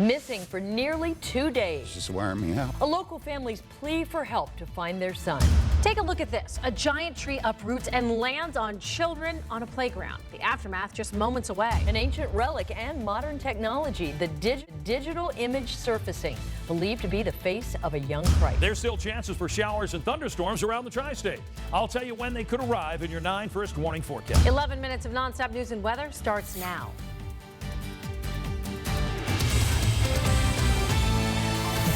Missing for nearly 2 days. It's just wearing me out. A local family's plea for help to find their son. Take a look at this. A giant tree uproots and lands on children on a playground. The aftermath just moments away. An ancient relic and modern technology, the digital image surfacing, believed to be the face of a young Christ. There's still chances for showers and thunderstorms around the tri-state. I'll tell you when they could arrive in your 9 first warning forecast. 11 minutes of nonstop news and weather starts now.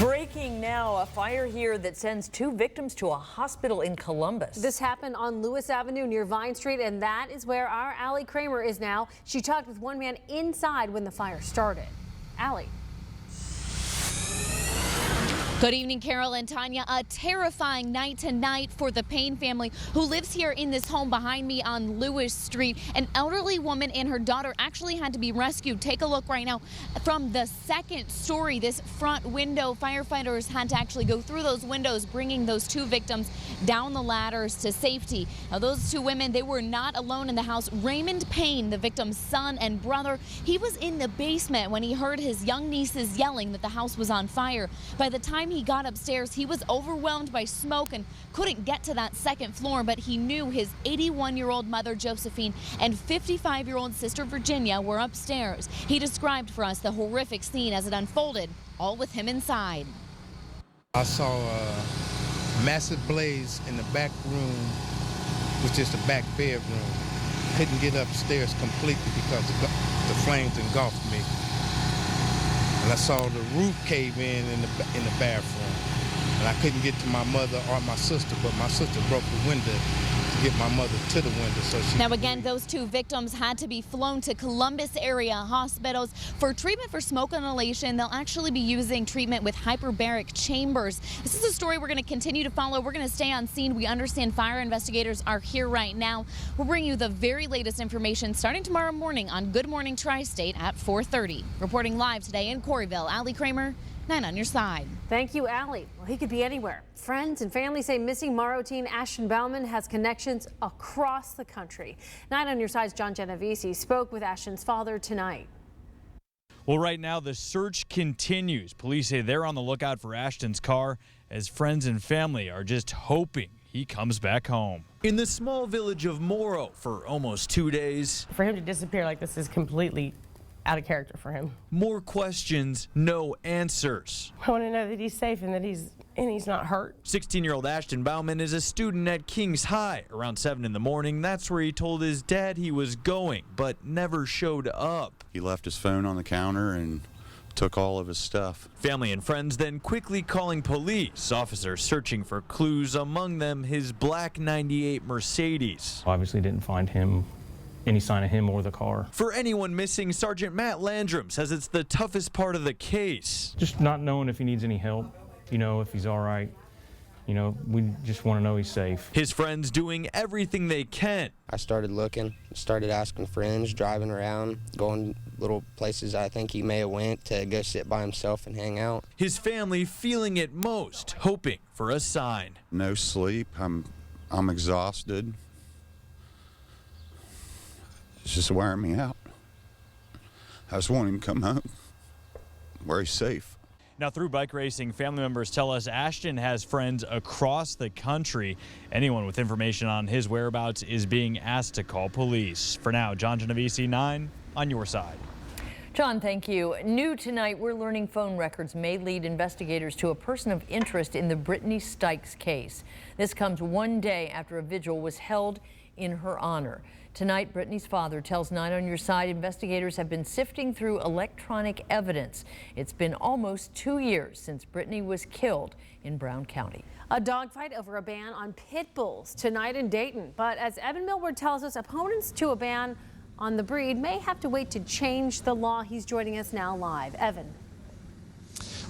Breaking now, a fire here that sends 2 victims to a hospital in Columbus. This happened on Lewis Avenue near Vine Street, and that is where our Allie Kramer is now. She talked with one man inside when the fire started. Allie. Good evening, Carol and Tanya. A terrifying night tonight for the Payne family who lives here in this home behind me on Lewis Street. An elderly woman and her daughter actually had to be rescued. Take a look right now from the second story. This front window, firefighters had to actually go through those windows, bringing those 2 victims down the ladders to safety. Now, those 2 women, they were not alone in the house. Raymond Payne, the victim's son and brother, he was in the basement when he heard his young nieces yelling that the house was on fire. By the time he got upstairs, he was overwhelmed by smoke and couldn't get to that second floor, but he knew his 81-year-old mother, Josephine, and 55-year-old sister, Virginia, were upstairs. He described for us the horrific scene as it unfolded, all with him inside. I saw a massive blaze in the back room, which is the back bedroom. Couldn't get upstairs completely because the flames engulfed me. And I saw the roof cave in the bathroom. And I couldn't get to my mother or my sister, but my sister broke the window to get my mother to the window. So she now again, those 2 victims had to be flown to Columbus area hospitals for treatment for smoke inhalation. They'll actually be using treatment with hyperbaric chambers. This is a story we're going to continue to follow. We're going to stay on scene. We understand fire investigators are here right now. We'll bring you the very latest information starting tomorrow morning on Good Morning Tri-State at 4:30. Reporting live today in Corryville, Allie Kramer, 9 on your side. Thank you, Allie. Well, he could be anywhere. Friends and family say missing Morrow teen Ashton Bauman has connections across the country. 9 on your side's John Genovese spoke with Ashton's father tonight. Well, right now the search continues. Police say they're on the lookout for Ashton's car as friends and family are just hoping he comes back home. In the small village of Morrow for almost 2 days. For him to disappear like this is completely out of character for him. More questions, no answers. I want to know that he's safe and that he's not hurt. 16-year-old Ashton Bauman is a student at Kings High. Around 7 in the morning, that's where he told his dad he was going, but never showed up. He left his phone on the counter and took all of his stuff. Family and friends then quickly calling police. Officers searching for clues, among them his black 98 Mercedes. Obviously didn't find any sign of him or the car. For anyone missing, Sergeant Matt Landrum says it's the toughest part of the case. Just not knowing if he needs any help, if he's all right. We just want to know he's safe. His friends doing everything they can. I started looking, started asking friends, driving around, going little places I think he may have went to go sit by himself and hang out. His family feeling it most, hoping for a sign. No sleep. I'm exhausted. It's just wearing me out. I just want him to come home where he's safe. Now, through bike racing, family members tell us Ashton has friends across the country. Anyone with information on his whereabouts is being asked to call police. For now, John Genovese, 9 on your side. John, thank you. New tonight, we're learning phone records may lead investigators to a person of interest in the Brittany Stykes case. This comes 1 day after a vigil was held in her honor. Tonight, Brittany's father tells 9 on your side investigators have been sifting through electronic evidence. It's been almost 2 years since Brittany was killed in Brown County. A dogfight over a ban on pit bulls tonight in Dayton. But as Evan Millward tells us, opponents to a ban on the breed may have to wait to change the law. He's joining us now live. Evan.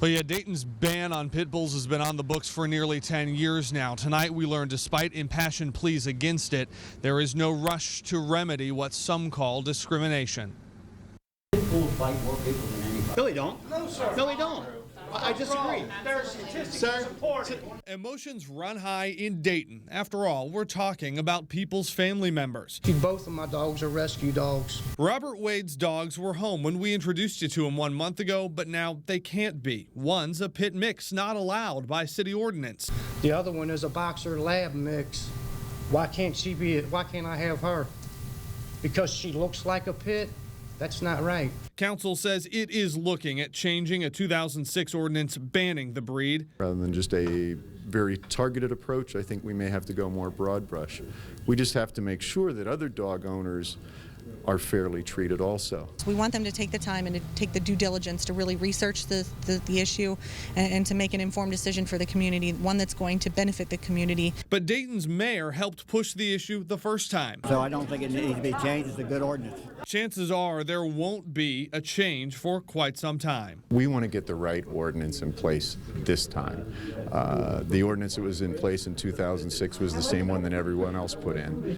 Well, yeah, Dayton's ban on pit bulls has been on the books for nearly 10 years now. Tonight we learned despite impassioned pleas against it, there is no rush to remedy what some call discrimination. Pit bulls bite more people than anybody. No, they don't. No, sir. No, they don't. I disagree. There's statistics supporting. Emotions run high in Dayton. After all, we're talking about people's family members. Both of my dogs are rescue dogs. Robert Wade's dogs were home when we introduced you to him 1 month ago, but now they can't be. One's a pit mix, not allowed by city ordinance. The other one is a boxer lab mix. Why can't she be it? Why can't I have her? Because she looks like a pit? That's not right. Council says it is looking at changing a 2006 ordinance banning the breed. Rather than just a very targeted approach, I think we may have to go more broad brush. We just have to make sure that other dog owners are fairly treated also. We want them to take the time and to take the due diligence to really research the issue and to make an informed decision for the community, one that's going to benefit the community. But Dayton's mayor helped push the issue the first time. So I don't think it needs to be changed. It's a good ordinance. Chances are there won't be a change for quite some time. We want to get the right ordinance in place this time. The ordinance that was in place in 2006 was the same one that everyone else put in.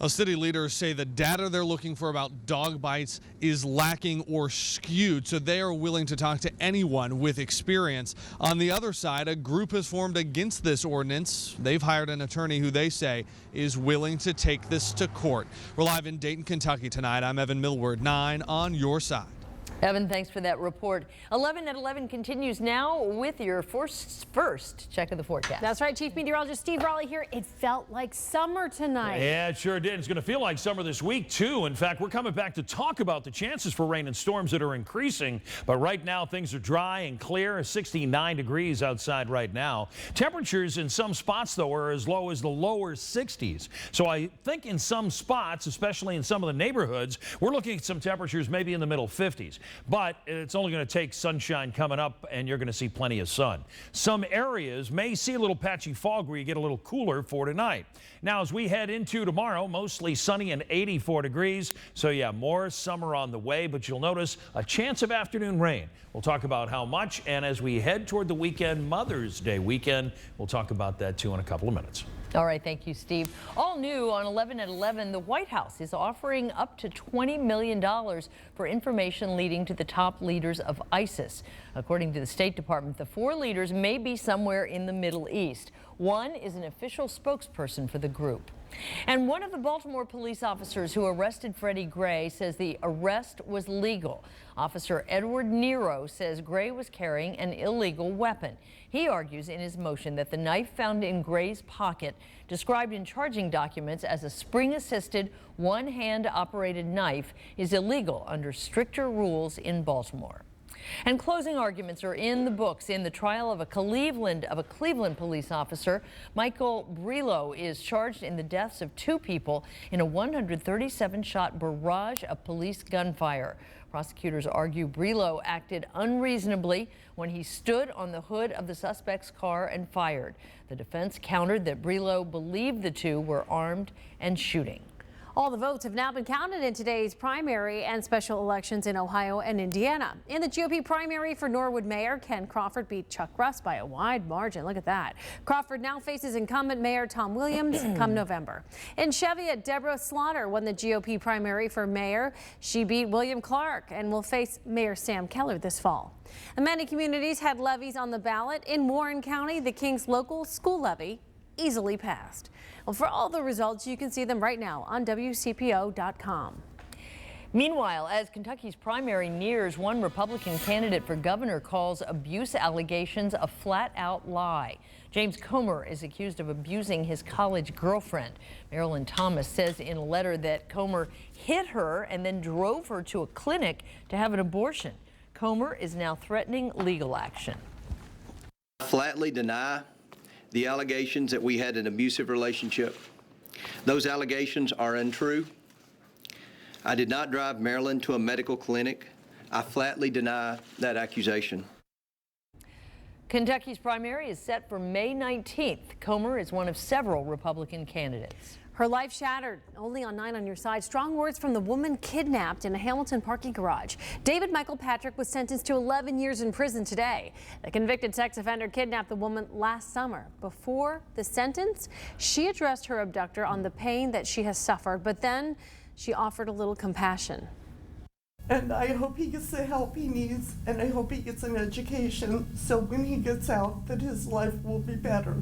City leaders say the data they're looking for about dog bites is lacking or skewed, so they are willing to talk to anyone with experience. On the other side, a group has formed against this ordinance. They've hired an attorney who they say is willing to take this to court. We're live in Dayton, Kentucky tonight. I'm Evan Millward, 9 on your side. Evan, thanks for that report. 11 at 11 continues now with your first check of the forecast. That's right, Chief Meteorologist Steve Raleigh here. It felt like summer tonight. Yeah, it sure did. It's going to feel like summer this week, too. In fact, we're coming back to talk about the chances for rain and storms that are increasing. But right now, things are dry and clear. 69 degrees outside right now. Temperatures in some spots, though, are as low as the lower 60s. So I think in some spots, especially in some of the neighborhoods, we're looking at some temperatures maybe in the middle 50s. But it's only going to take sunshine coming up, and you're going to see plenty of sun. Some areas may see a little patchy fog where you get a little cooler for tonight. Now, as we head into tomorrow, mostly sunny and 84 degrees. So, yeah, more summer on the way, but you'll notice a chance of afternoon rain. We'll talk about how much, and as we head toward the weekend, Mother's Day weekend, we'll talk about that, too, in a couple of minutes. All right, thank you, Steve. All new on 11 at 11, the White House is offering up to $20 million for information leading to the top leaders of ISIS. According to the State Department, the 4 leaders may be somewhere in the Middle East. One is an official spokesperson for the group. And one of the Baltimore police officers who arrested Freddie Gray says the arrest was legal. Officer Edward Nero says Gray was carrying an illegal weapon. He argues in his motion that the knife found in Gray's pocket, described in charging documents as a spring-assisted, one-hand operated knife, is illegal under stricter rules in Baltimore. And closing arguments are in the books in the trial of a Cleveland police officer. Michael Brillo is charged in the deaths of 2 people in a 137-shot barrage of police gunfire. Prosecutors argue Brillo acted unreasonably when he stood on the hood of the suspect's car and fired. The defense countered that Brillo believed the 2 were armed and shooting. All the votes have now been counted in today's primary and special elections in Ohio and Indiana. In the GOP primary for Norwood Mayor, Ken Crawford beat Chuck Russ by a wide margin. Look at that. Crawford now faces incumbent Mayor Tom Williams come November. In Cheviot, Deborah Slaughter won the GOP primary for mayor. She beat William Clark and will face Mayor Sam Keller this fall. And many communities had levies on the ballot. In Warren County, the King's local school levy easily passed. Well, for all the results, you can see them right now on WCPO.com. Meanwhile, as Kentucky's primary nears, one Republican candidate for governor calls abuse allegations a flat-out lie. James Comer is accused of abusing his college girlfriend. Marilyn Thomas says in a letter that Comer hit her and then drove her to a clinic to have an abortion. Comer is now threatening legal action. Flatly deny the allegations that we had an abusive relationship. Those allegations are untrue. I did not drive Marilyn to a medical clinic. I flatly deny that accusation. Kentucky's primary is set for May 19th. Comer is one of several Republican candidates. Her life shattered. Only on 9 on your side. Strong words from the woman kidnapped in a Hamilton parking garage. David Michael Patrick was sentenced to 11 years in prison today. The convicted sex offender kidnapped the woman last summer. Before the sentence, she addressed her abductor on the pain that she has suffered, but then she offered a little compassion. And I hope he gets the help he needs, and I hope he gets an education so when he gets out that his life will be better.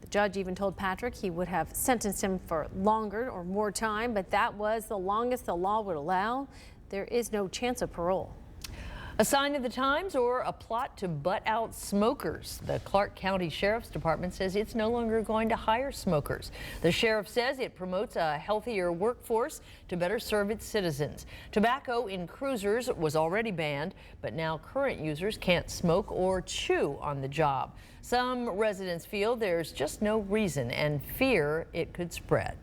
The judge even told Patrick he would have sentenced him for longer or more time, but that was the longest the law would allow. There is no chance of parole. A sign of the times or a plot to butt out smokers? The Clark County Sheriff's Department says it's no longer going to hire smokers. The sheriff says it promotes a healthier workforce to better serve its citizens. Tobacco in cruisers was already banned, but now current users can't smoke or chew on the job. Some residents feel there's just no reason and fear it could spread.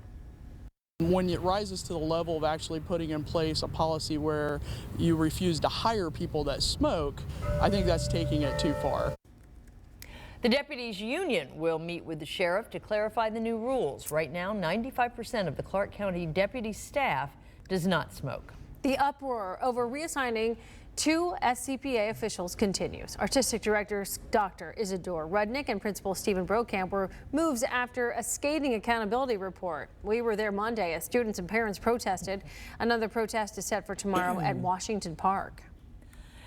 When it rises to the level of actually putting in place a policy where you refuse to hire people that smoke, I think that's taking it too far. The deputies union will meet with the sheriff to clarify the new rules. Right now, 95% of the Clark County deputy staff does not smoke. The uproar over reassigning 2 SCPA officials continues. Artistic Director Dr. Isidore Rudnick and Principal Stephen Brokamp were moves after a scathing accountability report. We were there Monday as students and parents protested. Another protest is set for tomorrow at Washington Park.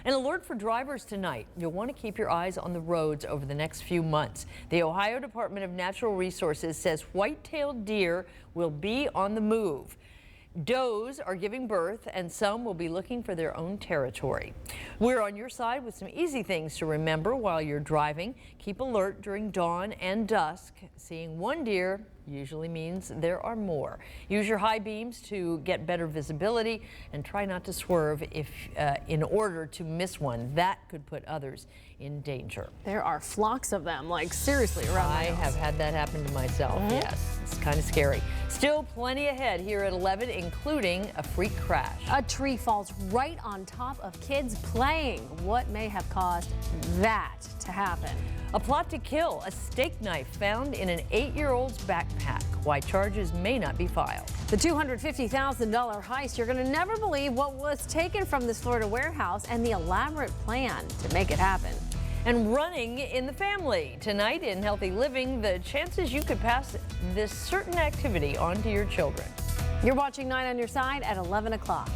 An alert for drivers tonight. You'll want to keep your eyes on the roads over the next few months. The Ohio Department of Natural Resources says white-tailed deer will be on the move. Does are giving birth, and some will be looking for their own territory. We're on your side with some easy things to remember while you're driving. Keep alert during dawn and dusk. Seeing one deer usually means there are more. Use your high beams to get better visibility and try not to swerve in order to miss one. That could put others in danger. There are flocks of them, like seriously around I have had that happen to myself. Yes, it's kind of scary. Still plenty ahead here at 11, including a freak crash. A tree falls right on top of kids playing. What may have caused that to happen? A plot to kill, a steak knife found in an 8-year-old's backpack. Why charges may not be filed. The $250,000 heist. You're going to never believe what was taken from this Florida warehouse and the elaborate plan to make it happen. And running in the family. Tonight in Healthy Living, the chances you could pass this certain activity on to your children. You're watching 9 on Your Side at 11 o'clock.